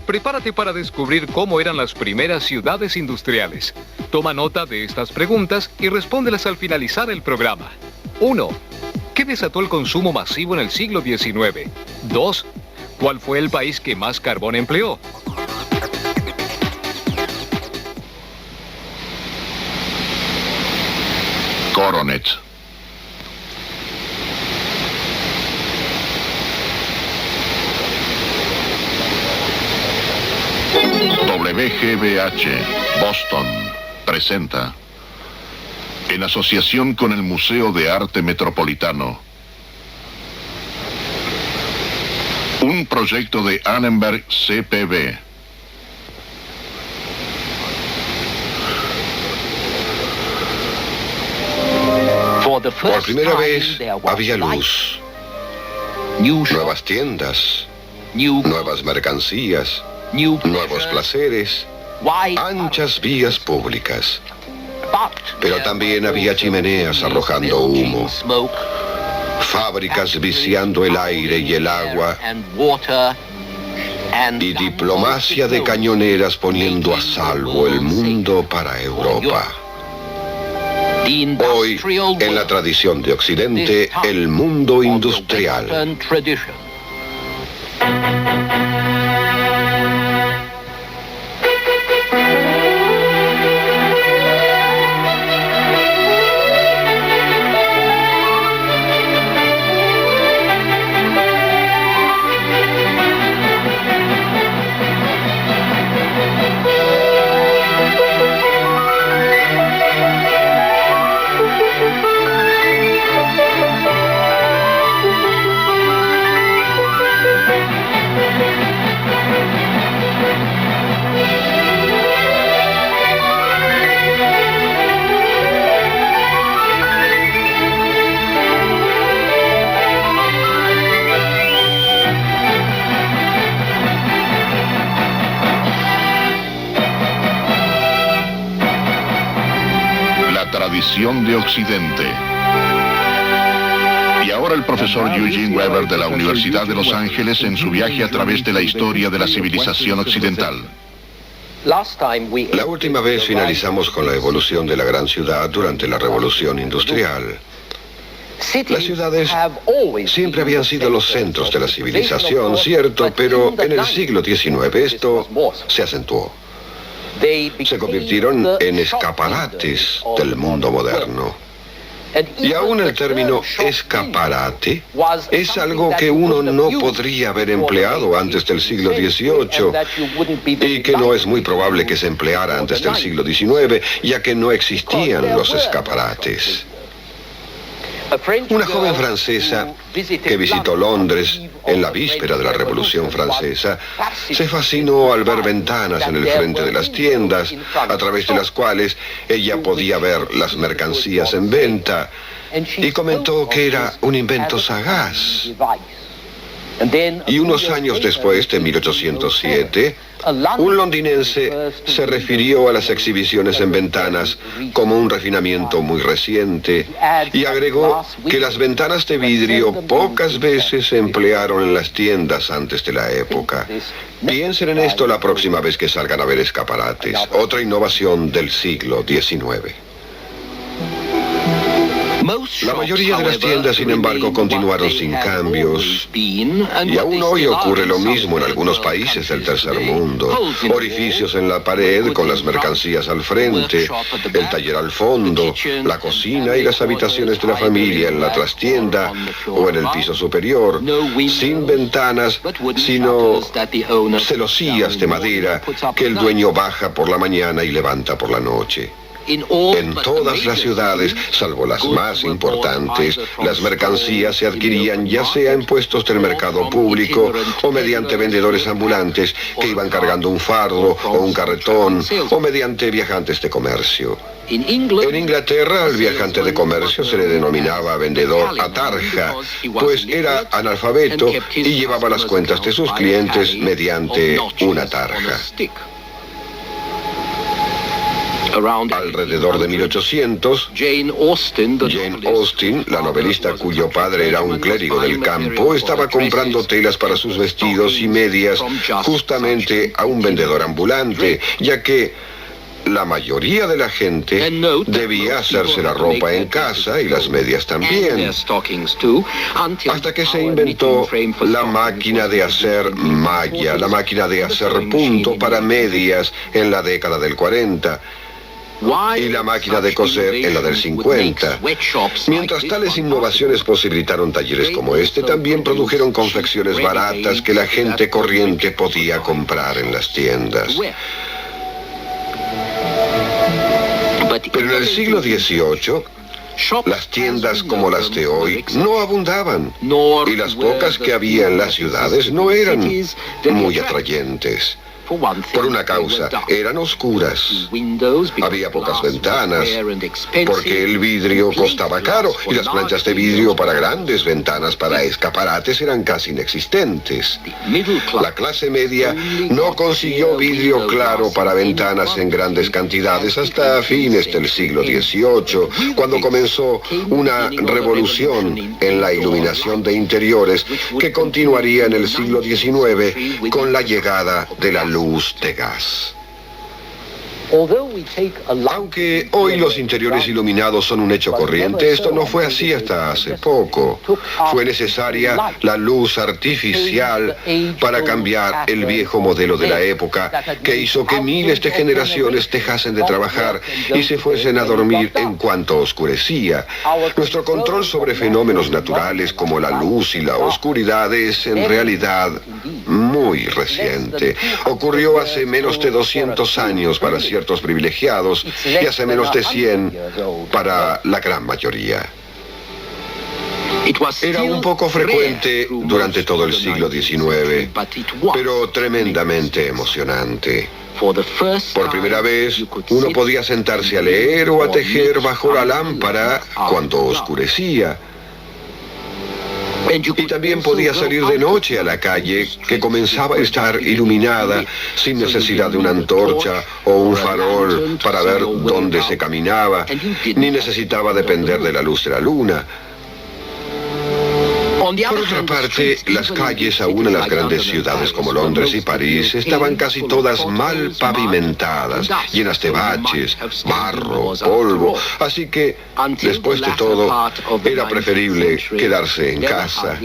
prepárate para descubrir cómo eran las primeras ciudades industriales. Toma nota de estas preguntas y respóndelas al finalizar el programa. 1. ¿Qué desató el consumo masivo en el siglo XIX? 2. ¿Cuál fue el país que más carbón empleó? Coronet. WGBH, Boston, presenta, en asociación con el Museo de Arte Metropolitano, un proyecto de Annenberg CPB. Por primera vez había luz, nuevas tiendas, nuevas mercancías, nuevos placeres, anchas vías públicas. Pero también había chimeneas arrojando humo, fábricas viciando el aire y el agua, y diplomacia de cañoneras poniendo a salvo el mundo para Europa. Hoy, en la tradición de Occidente, el mundo industrial. Tradición de Occidente. Y ahora el profesor Eugene Weber de la Universidad de Los Ángeles en su viaje a través de la historia de la civilización occidental. La última vez finalizamos con la evolución de la gran ciudad durante la Revolución Industrial. Las ciudades siempre habían sido los centros de la civilización, cierto, pero en el siglo XIX esto se acentuó. Se convirtieron en escaparates del mundo moderno. Y aún el término escaparate es algo que uno no podría haber empleado antes del siglo XVIII y que no es muy probable que se empleara antes del siglo XIX, ya que no existían los escaparates. Una joven francesa que visitó Londres en la víspera de la Revolución Francesa se fascinó al ver ventanas en el frente de las tiendas, a través de las cuales ella podía ver las mercancías en venta, y comentó que era un invento sagaz. Y unos años después, de 1807, un londinense se refirió a las exhibiciones en ventanas como un refinamiento muy reciente y agregó que las ventanas de vidrio pocas veces se emplearon en las tiendas antes de la época. Piensen en esto la próxima vez que salgan a ver escaparates, otra innovación del siglo XIX. La mayoría de las tiendas, sin embargo, continuaron sin cambios. Y aún hoy ocurre lo mismo en algunos países del tercer mundo. Orificios en la pared con las mercancías al frente, el taller al fondo, la cocina y las habitaciones de la familia en la trastienda o en el piso superior, sin ventanas, sino celosías de madera que el dueño baja por la mañana y levanta por la noche. En todas las ciudades, salvo las más importantes, las mercancías se adquirían ya sea en puestos del mercado público o mediante vendedores ambulantes que iban cargando un fardo o un carretón o mediante viajantes de comercio. En Inglaterra, al viajante de comercio se le denominaba vendedor a tarja, pues era analfabeto y llevaba las cuentas de sus clientes mediante una tarja. Alrededor de 1800, Jane Austen, la novelista cuyo padre era un clérigo del campo, estaba comprando telas para sus vestidos y medias justamente a un vendedor ambulante, ya que la mayoría de la gente debía hacerse la ropa en casa y las medias también, hasta que se inventó la máquina de hacer malla, la máquina de hacer punto para medias en la década del 40 y la máquina de coser en la del 50. Mientras tales innovaciones posibilitaron talleres como este, también produjeron confecciones baratas que la gente corriente podía comprar en las tiendas. Pero en el siglo XVIII, las tiendas como las de hoy no abundaban, y las pocas que había en las ciudades no eran muy atrayentes. Por una causa, eran oscuras, había pocas ventanas, porque el vidrio costaba caro, y las planchas de vidrio para grandes ventanas para escaparates eran casi inexistentes. La clase media no consiguió vidrio claro para ventanas en grandes cantidades hasta fines del siglo XVIII, cuando comenzó una revolución en la iluminación de interiores que continuaría en el siglo XIX con la llegada de la luz de gas. Aunque hoy los interiores iluminados son un hecho corriente, esto no fue así hasta hace poco. Fue necesaria la luz artificial para cambiar el viejo modelo de la época, que hizo que miles de generaciones dejasen de trabajar y se fuesen a dormir en cuanto oscurecía. Nuestro control sobre fenómenos naturales como la luz y la oscuridad es en realidad muy reciente. Ocurrió hace menos de 200 años para ciertos privilegiados y hace menos de 100 para la gran mayoría. Era un poco frecuente durante todo el siglo XIX, pero tremendamente emocionante. Por primera vez, uno podía sentarse a leer o a tejer bajo la lámpara cuando oscurecía. Y también podía salir de noche a la calle, que comenzaba a estar iluminada, sin necesidad de una antorcha o un farol para ver dónde se caminaba, ni necesitaba depender de la luz de la luna. Por otra parte, las calles, aún en las grandes ciudades como Londres y París, estaban casi todas mal pavimentadas, llenas de baches, barro, polvo, así que, después de todo, era preferible quedarse en casa.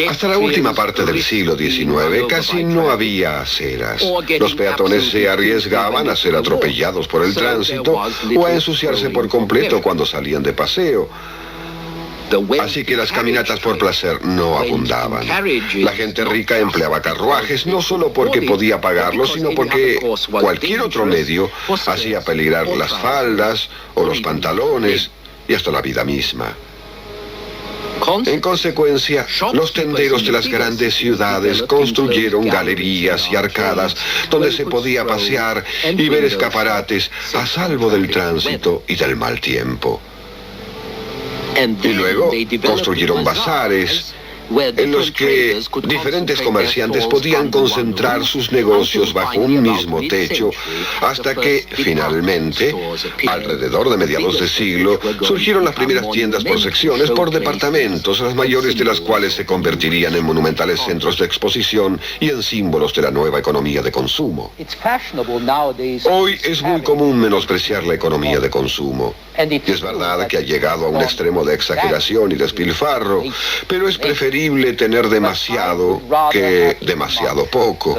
Hasta la última parte del siglo XIX casi no había aceras. Los peatones se arriesgaban a ser atropellados por el tránsito o a ensuciarse por completo cuando salían de paseo. Así que las caminatas por placer no abundaban. La gente rica empleaba carruajes no solo porque podía pagarlos, sino porque cualquier otro medio hacía peligrar las faldas o los pantalones y hasta la vida misma. En consecuencia, los tenderos de las grandes ciudades construyeron galerías y arcadas donde se podía pasear y ver escaparates a salvo del tránsito y del mal tiempo. Y luego construyeron bazares en los que diferentes comerciantes podían concentrar sus negocios bajo un mismo techo, hasta que, finalmente, alrededor de mediados de siglo, surgieron las primeras tiendas por secciones, por departamentos, las mayores de las cuales se convertirían en monumentales centros de exposición y en símbolos de la nueva economía de consumo. Hoy es muy común menospreciar la economía de consumo. Y es verdad que ha llegado a un extremo de exageración y despilfarro, pero es preferible tener demasiado que demasiado poco.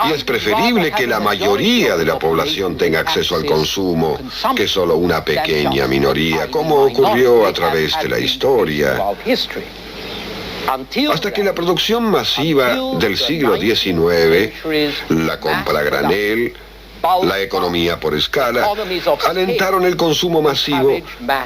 Y es preferible que la mayoría de la población tenga acceso al consumo que solo una pequeña minoría, como ocurrió a través de la historia. Hasta que la producción masiva del siglo XIX, la compra a granel, la economía por escala, alentaron el consumo masivo,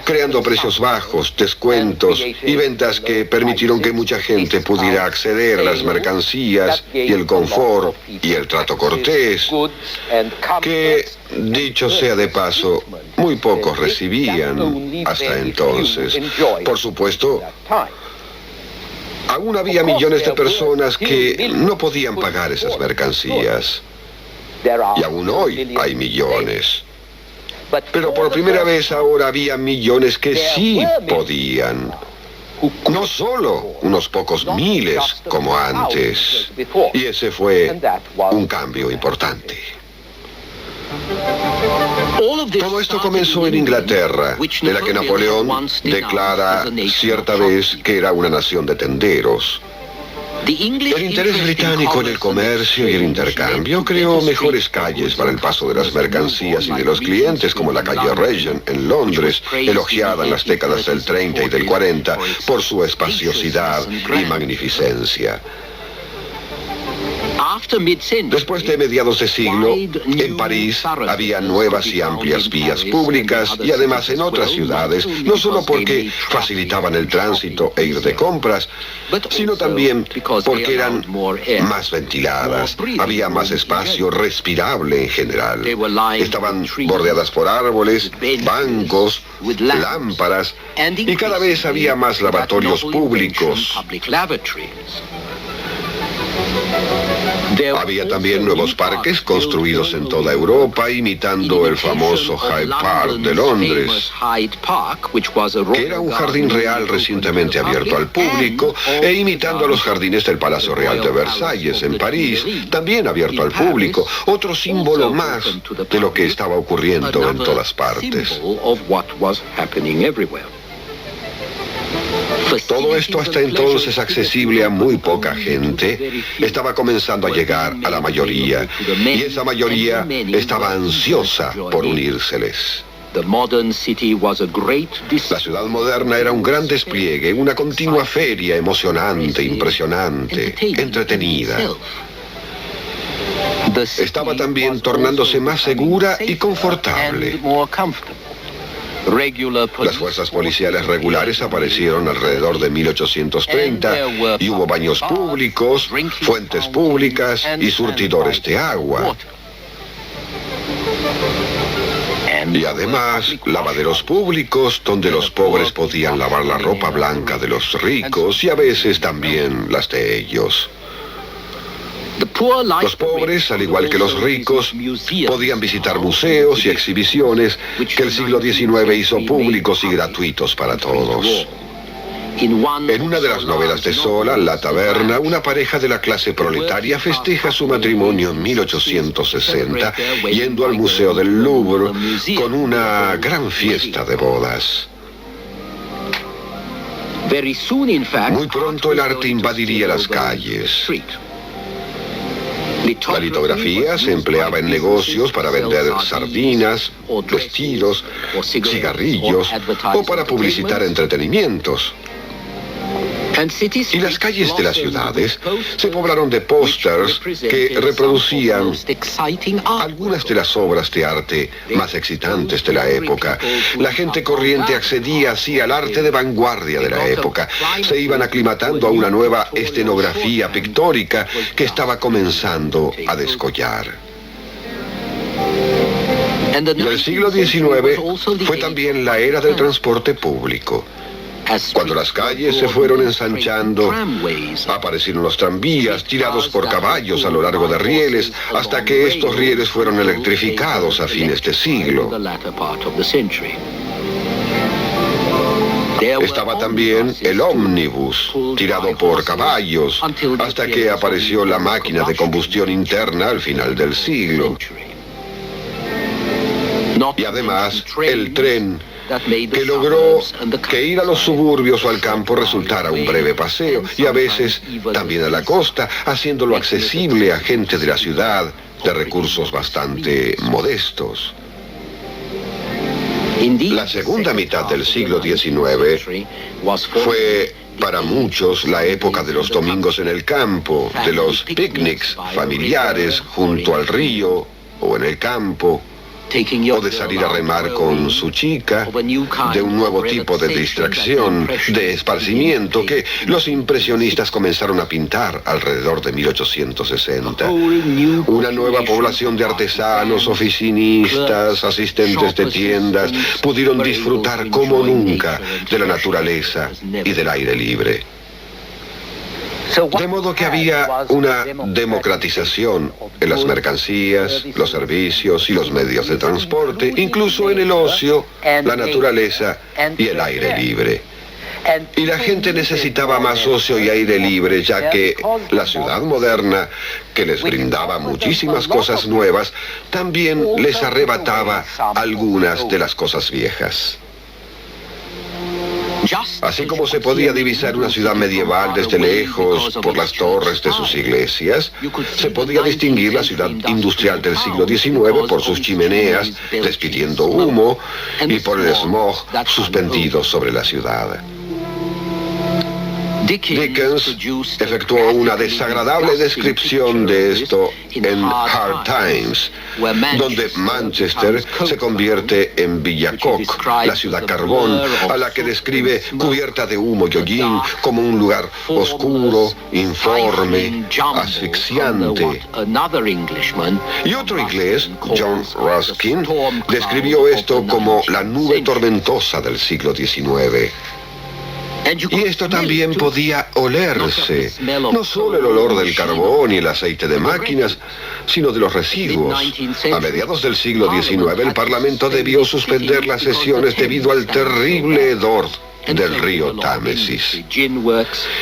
creando precios bajos, descuentos y ventas que permitieron que mucha gente pudiera acceder a las mercancías y el confort y el trato cortés, que, dicho sea de paso, muy pocos recibían hasta entonces. Por supuesto, Aún había millones de personas que no podían pagar esas mercancías. Y aún hoy hay millones. Pero por primera vez ahora había millones que sí podían. No solo unos pocos miles como antes. Y ese fue un cambio importante. Todo esto comenzó en Inglaterra, de la que Napoleón declara cierta vez que era una nación de tenderos. El interés británico en el comercio y el intercambio creó mejores calles para el paso de las mercancías y de los clientes, como la calle Regent en Londres, elogiada en las décadas del 30 y del 40 por su espaciosidad y magnificencia. Después de mediados de siglo, en París había nuevas y amplias vías públicas y además en otras ciudades, no solo porque facilitaban el tránsito e ir de compras, sino también porque eran más ventiladas, había más espacio respirable en general. Estaban bordeadas por árboles, bancos, lámparas y cada vez había más lavatorios públicos. Había también nuevos parques construidos en toda Europa, imitando el famoso Hyde Park de Londres, que era un jardín real recientemente abierto al público, e imitando a los jardines del Palacio Real de Versalles en París, también abierto al público, otro símbolo más de lo que estaba ocurriendo en todas partes. Todo esto hasta entonces accesible a muy poca gente, estaba comenzando a llegar a la mayoría, y esa mayoría estaba ansiosa por unírseles. La ciudad moderna era un gran despliegue, una continua feria emocionante, impresionante, entretenida. Estaba también tornándose más segura y confortable. Las fuerzas policiales regulares aparecieron alrededor de 1830 y hubo baños públicos, fuentes públicas y surtidores de agua. Y además, lavaderos públicos donde los pobres podían lavar la ropa blanca de los ricos y a veces también las de ellos. Los pobres, al igual que los ricos, podían visitar museos y exhibiciones que el siglo XIX hizo públicos y gratuitos para todos. En una de las novelas de Zola, La Taberna, una pareja de la clase proletaria festeja su matrimonio en 1860, yendo al Museo del Louvre con una gran fiesta de bodas. Muy pronto el arte invadiría las calles. La litografía se empleaba en negocios para vender sardinas, vestidos, cigarrillos o para publicitar entretenimientos. Y las calles de las ciudades se poblaron de pósters que reproducían algunas de las obras de arte más excitantes de la época. La gente corriente accedía así al arte de vanguardia de la época. Se iban aclimatando a una nueva escenografía pictórica que estaba comenzando a descollar. El siglo XIX fue también la era del transporte público. Cuando las calles se fueron ensanchando, aparecieron los tranvías tirados por caballos a lo largo de rieles, hasta que estos rieles fueron electrificados a fines de siglo. Estaba también el ómnibus, tirado por caballos, hasta que apareció la máquina de combustión interna al final del siglo. Y además, el tren, que logró que ir a los suburbios o al campo resultara un breve paseo, y a veces también a la costa, haciéndolo accesible a gente de la ciudad de recursos bastante modestos. La segunda mitad del siglo XIX fue para muchos la época de los domingos en el campo, de los picnics familiares junto al río o en el campo, o de salir a remar con su chica, de un nuevo tipo de distracción, de esparcimiento que los impresionistas comenzaron a pintar alrededor de 1860. Una nueva población de artesanos, oficinistas, asistentes de tiendas, pudieron disfrutar como nunca de la naturaleza y del aire libre. De modo que había una democratización en las mercancías, los servicios y los medios de transporte, incluso en el ocio, la naturaleza y el aire libre. Y la gente necesitaba más ocio y aire libre, ya que la ciudad moderna, que les brindaba muchísimas cosas nuevas, también les arrebataba algunas de las cosas viejas. Así como se podía divisar una ciudad medieval desde lejos por las torres de sus iglesias, se podía distinguir la ciudad industrial del siglo XIX por sus chimeneas despidiendo humo y por el smog suspendido sobre la ciudad. Dickens efectuó una desagradable descripción de esto en Hard Times, donde Manchester se convierte en Villacock, la ciudad carbón, a la que describe cubierta de humo y hollín como un lugar oscuro, informe, asfixiante. Y otro inglés, John Ruskin, describió esto como la nube tormentosa del siglo XIX. Y esto también podía olerse, no solo el olor del carbón y el aceite de máquinas, sino de los residuos. A mediados del siglo XIX, el Parlamento debió suspender las sesiones debido al terrible hedor del río Támesis.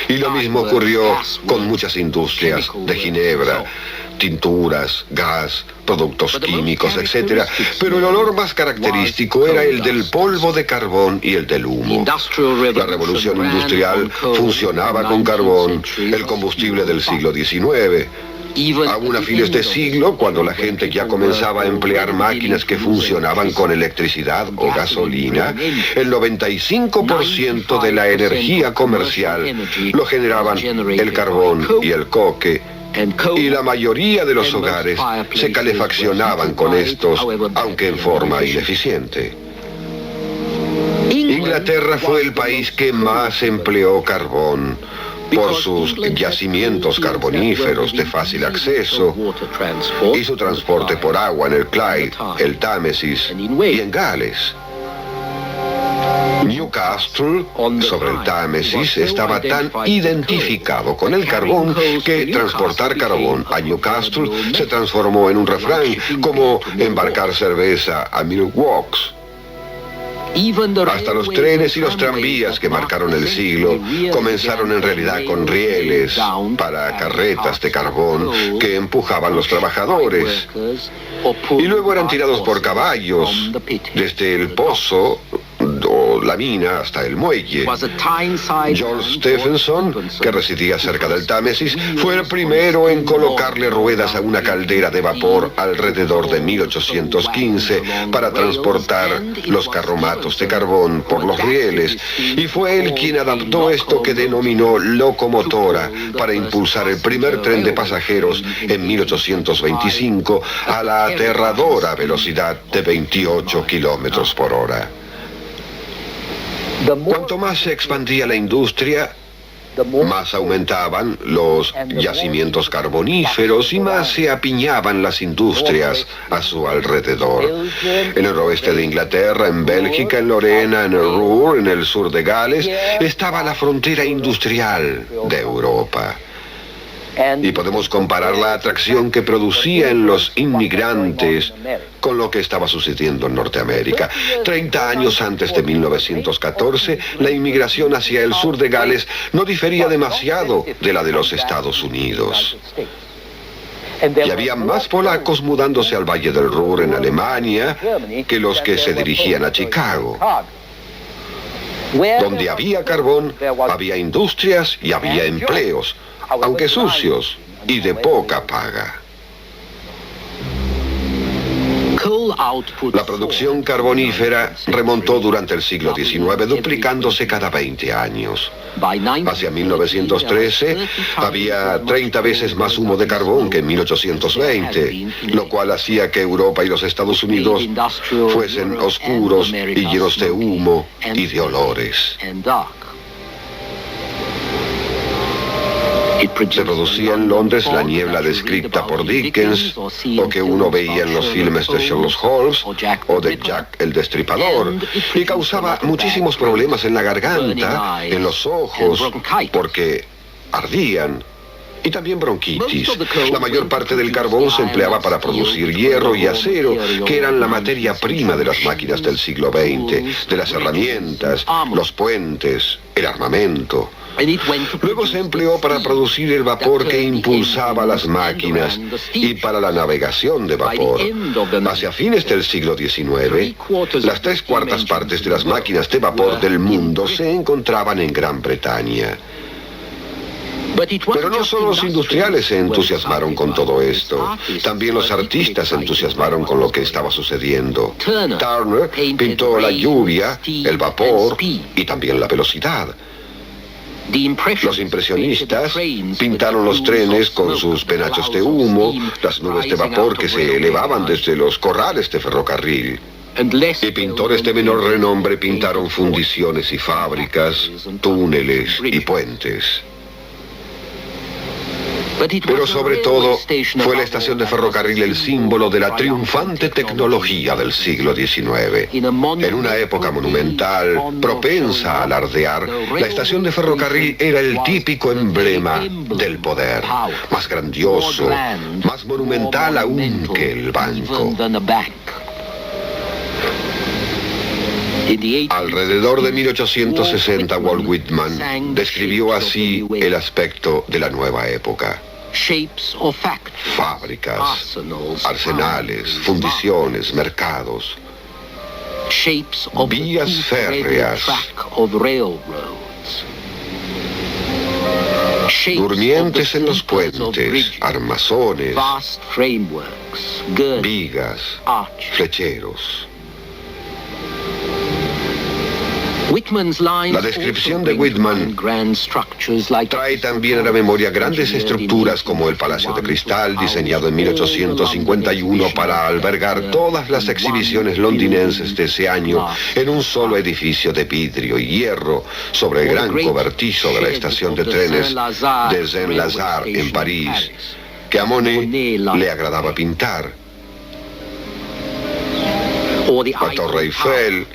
Y lo mismo ocurrió con muchas industrias de Ginebra, tinturas, gas, productos químicos, etc. Pero el olor más característico era el del polvo de carbón y el del humo. La revolución industrial funcionaba con carbón, el combustible del siglo XIX. Aún a fines de siglo, cuando la gente ya comenzaba a emplear máquinas que funcionaban con electricidad o gasolina, el 95% de la energía comercial lo generaban el carbón y el coque, y la mayoría de los hogares se calefaccionaban con estos, aunque en forma ineficiente. Inglaterra fue el país que más empleó carbón por sus yacimientos carboníferos de fácil acceso y su transporte por agua en el Clyde, el Támesis y en Gales. Newcastle, sobre el Támesis, estaba tan identificado con el carbón que transportar carbón a Newcastle se transformó en un refrán, como embarcar cerveza a Milwaukee. Hasta los trenes y los tranvías que marcaron el siglo comenzaron en realidad con rieles para carretas de carbón que empujaban los trabajadores y luego eran tirados por caballos desde el pozo o la mina hasta el muelle. George Stephenson, que residía cerca del Támesis, fue el primero en colocarle ruedas a una caldera de vapor alrededor de 1815 para transportar los carromatos de carbón por los rieles, y fue él quien adaptó esto que denominó locomotora para impulsar el primer tren de pasajeros en 1825 a la aterradora velocidad de 28 kilómetros por hora. Cuanto más se expandía la industria, más aumentaban los yacimientos carboníferos y más se apiñaban las industrias a su alrededor. En el oeste de Inglaterra, en Bélgica, en Lorena, en el Ruhr, en el sur de Gales, estaba la frontera industrial de Europa. Y podemos comparar la atracción que producía en los inmigrantes con lo que estaba sucediendo en Norteamérica. 30 años antes de 1914, la inmigración hacia el sur de Gales no difería demasiado de la de los Estados Unidos. Y había más polacos mudándose al Valle del Ruhr en Alemania que los que se dirigían a Chicago. Donde había carbón, había industrias y había empleos, aunque sucios y de poca paga. La producción carbonífera remontó durante el siglo XIX, duplicándose cada 20 años. Hacia 1913 había 30 veces más humo de carbón que en 1820, lo cual hacía que Europa y los Estados Unidos fuesen oscuros y llenos de humo y de olores. Se producía en Londres la niebla descrita por Dickens, o que uno veía en los filmes de Sherlock Holmes o de Jack el Destripador, y causaba muchísimos problemas en la garganta, en los ojos, porque ardían. Y también bronquitis. La mayor parte del carbón se empleaba para producir hierro y acero, que eran la materia prima de las máquinas del siglo XX, de las herramientas, los puentes, el armamento. Luego se empleó para producir el vapor que impulsaba las máquinas y para la navegación de vapor. Hacia fines del siglo XIX, las 3/4 partes de las máquinas de vapor del mundo se encontraban en Gran Bretaña. Pero no solo los industriales se entusiasmaron con todo esto, también los artistas se entusiasmaron con lo que estaba sucediendo. Turner pintó la lluvia, el vapor y también la velocidad. Los impresionistas pintaron los trenes con sus penachos de humo, las nubes de vapor que se elevaban desde los corrales de ferrocarril. Y pintores de menor renombre pintaron fundiciones y fábricas, túneles y puentes. Pero sobre todo, fue la estación de ferrocarril el símbolo de la triunfante tecnología del siglo XIX. En una época monumental, propensa a alardear, la estación de ferrocarril era el típico emblema del poder, más grandioso, más monumental aún que el banco. Alrededor de 1860, Walt Whitman describió así el aspecto de la nueva época. Fábricas, arsenales, fundiciones, mercados, vías férreas, durmientes en los puentes, armazones, vigas, flecheros. La descripción de Whitman trae también a la memoria grandes estructuras como el Palacio de Cristal, diseñado en 1851 para albergar todas las exhibiciones londinenses de ese año en un solo edificio de vidrio y hierro sobre el gran cobertizo de la estación de trenes de Saint-Lazare en París, que a Monet le agradaba pintar. La Torre Eiffel,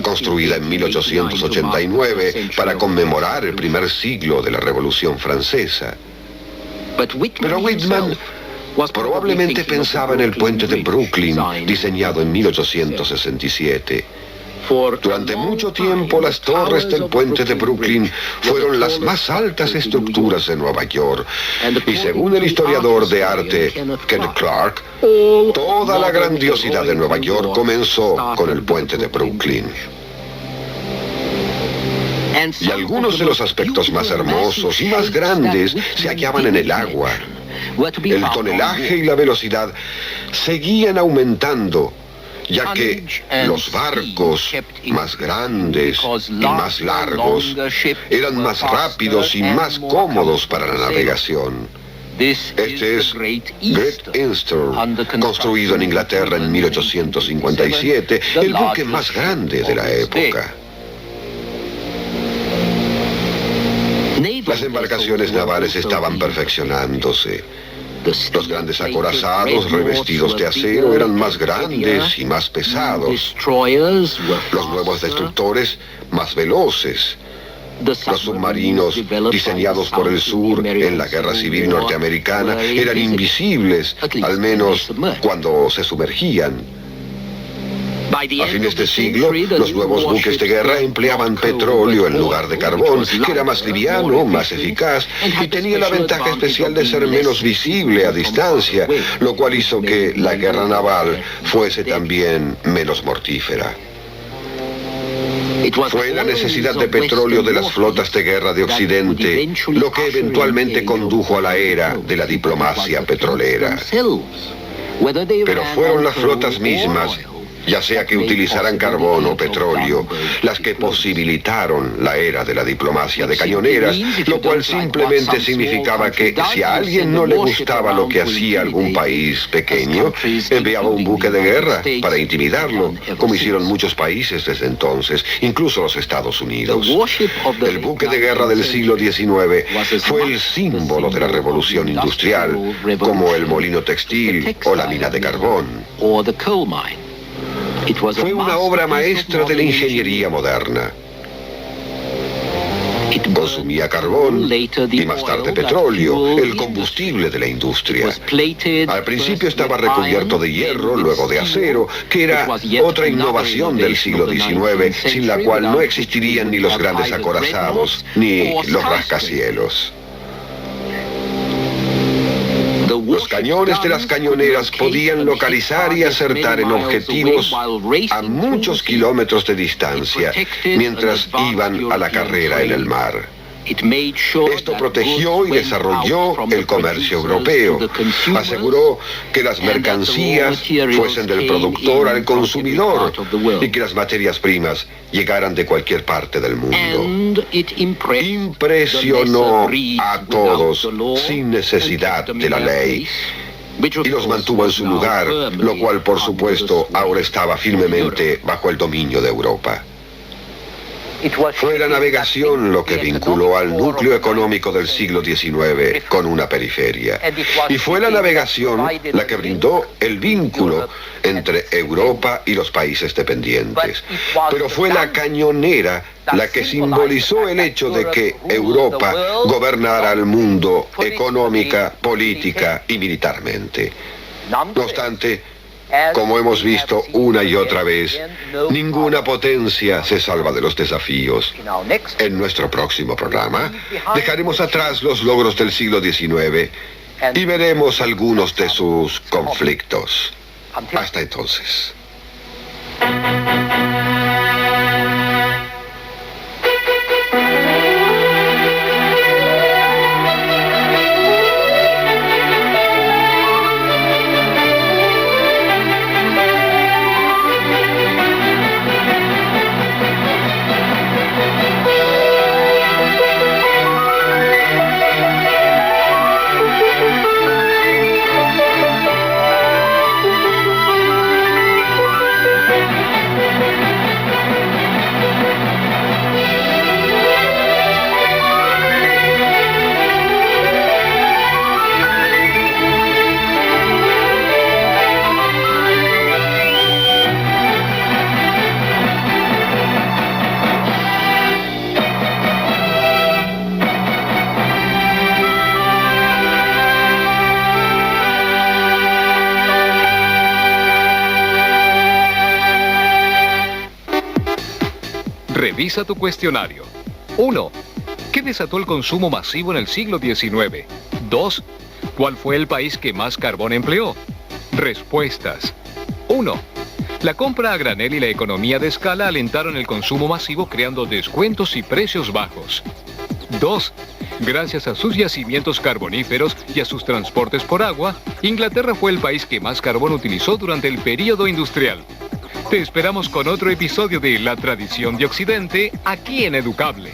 construida en 1889 para conmemorar el primer siglo de la Revolución Francesa. Pero Whitman probablemente pensaba en el puente de Brooklyn, diseñado en 1867. Durante mucho tiempo, las torres del puente de Brooklyn fueron las más altas estructuras de Nueva York. Y según el historiador de arte Kenneth Clark, toda la grandiosidad de Nueva York comenzó con el puente de Brooklyn. Y algunos de los aspectos más hermosos y más grandes se hallaban en el agua. El tonelaje y la velocidad seguían aumentando, ya que los barcos más grandes y más largos eran más rápidos y más cómodos para la navegación. Este es Great Eastern, construido en Inglaterra en 1857, el buque más grande de la época. Las embarcaciones navales estaban perfeccionándose. Los grandes acorazados revestidos de acero eran más grandes y más pesados. Los nuevos destructores más veloces. Los submarinos diseñados por el sur en la Guerra Civil Norteamericana eran invisibles, al menos cuando se sumergían. A fines de siglo, los nuevos buques de guerra empleaban petróleo en lugar de carbón, que era más liviano, más eficaz, y tenía la ventaja especial de ser menos visible a distancia, lo cual hizo que la guerra naval fuese también menos mortífera. Fue la necesidad de petróleo de las flotas de guerra de Occidente lo que eventualmente condujo a la era de la diplomacia petrolera. Pero fueron las flotas mismas, ya sea que utilizaran carbón o petróleo, las que posibilitaron la era de la diplomacia de cañoneras, lo cual simplemente significaba que si a alguien no le gustaba lo que hacía algún país pequeño, enviaba un buque de guerra para intimidarlo, como hicieron muchos países desde entonces, incluso los Estados Unidos. El buque de guerra del siglo XIX fue el símbolo de la revolución industrial, como el molino textil o la mina de carbón. Fue una obra maestra de la ingeniería moderna. Consumía carbón y más tarde petróleo, el combustible de la industria. Al principio estaba recubierto de hierro, luego de acero, que era otra innovación del siglo XIX, sin la cual no existirían ni los grandes acorazados, ni los rascacielos. Los cañones de las cañoneras podían localizar y acertar en objetivos a muchos kilómetros de distancia, mientras iban a la carrera en el mar. Esto protegió y desarrolló el comercio europeo. Aseguró que las mercancías fuesen del productor al consumidor y que las materias primas llegaran de cualquier parte del mundo. Impresionó a todos sin necesidad de la ley y los mantuvo en su lugar, lo cual por supuesto ahora estaba firmemente bajo el dominio de Europa. Fue la navegación lo que vinculó al núcleo económico del siglo XIX con una periferia. Y fue la navegación la que brindó el vínculo entre Europa y los países dependientes. Pero fue la cañonera la que simbolizó el hecho de que Europa gobernara el mundo económica, política y militarmente. No obstante, como hemos visto una y otra vez, ninguna potencia se salva de los desafíos. En nuestro próximo programa, dejaremos atrás los logros del siglo XIX y veremos algunos de sus conflictos. Hasta entonces. Revisa tu cuestionario. 1. ¿Qué desató el consumo masivo en el siglo XIX? 2. ¿Cuál fue el país que más carbón empleó? Respuestas. 1. La compra a granel y la economía de escala alentaron el consumo masivo creando descuentos y precios bajos. 2. Gracias a sus yacimientos carboníferos y a sus transportes por agua, Inglaterra fue el país que más carbón utilizó durante el período industrial. Te esperamos con otro episodio de La Tradición de Occidente, aquí en Educable.